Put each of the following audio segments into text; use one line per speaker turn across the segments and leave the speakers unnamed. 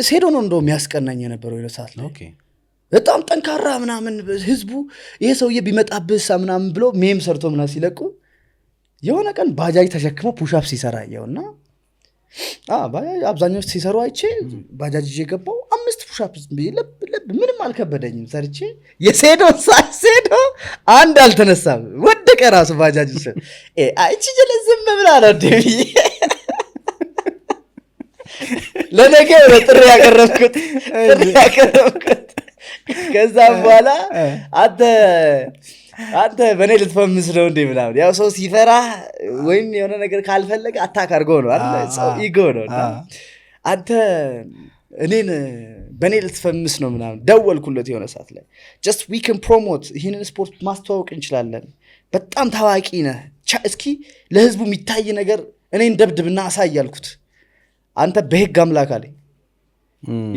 ሴዶ ነው እንደው የሚያስቀናኝ የነበረው የሰዓት ላይ በጣም ጠንካራ ምናምን ህዝቡ ይሄ ሰውዬ ቢመጣብህ ምናምን ብሎ ሜም ሰርቶ ምናምን ሲለቁ የሆነ ቀን ባጃጅ ተሸክሞ ፑሽ አፕ ሲሰራ ያየውና ባጃጅ አብዛኛው ሲሰሩ አይቼ ባጃጅ ይዤ ገባው 5 ፑሽ አፕ ምንም አልከበደኝም ሰርቼ የሴዶ ሳይሴዶ አንድ አልተነሳም ወደቀ ራሱ ባጃጅ አይቺ ጀለዝም ብላ ነው ደቢ ለነገ ጥሪ ያቀረብኩት ከዛ በኋላ አንተ በኔ ልትፈምስ ነው እንዴ ምናምን ያው ሰው ሲፈራ ወይም የሆነ ነገር ካልፈለገ አታክ አድርጎ ነው አይደል ሰው ኢጎ ነው አንተ እኔን በኔ ልትፈምስ ነው ምናምን ደወልኩለት የሆነ ሰዓት ላይ just we can promote ይሄንን ስፖርት ማስተዋወቅ እንችላለን በጣም ታዋቂ ነህ እስኪ ለህዝቡ የሚታይ ነገር እኔን ደብድብና አሳያልኩት አንተ በህግ አምላክ አለኝ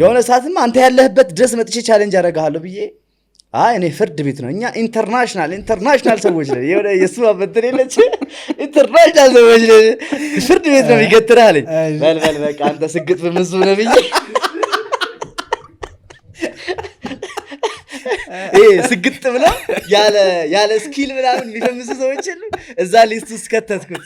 የሆነ ሰዓትም አንተ ያለህበት ድረስ መጥቼ ቻሌንጅ አደርጋለሁ ብዬ እኔ ፍርድ ቤት ነው እኛ ኢንተርናሽናል ሰዎች ነን የሆነ የሱ አበድር የለች ኢንተርናሽናል ሰዎች ነን ፍርድ ቤት ነው የሚገትረህ አለኝ በል በቃ አንተ ስግጥ በምሱ ነው ብዬ ስግጥ ብላ ያለ ስኪል ምናምን የሚፈምሱ ሰዎች እዛ ሊስት ውስጥ ከተትኩት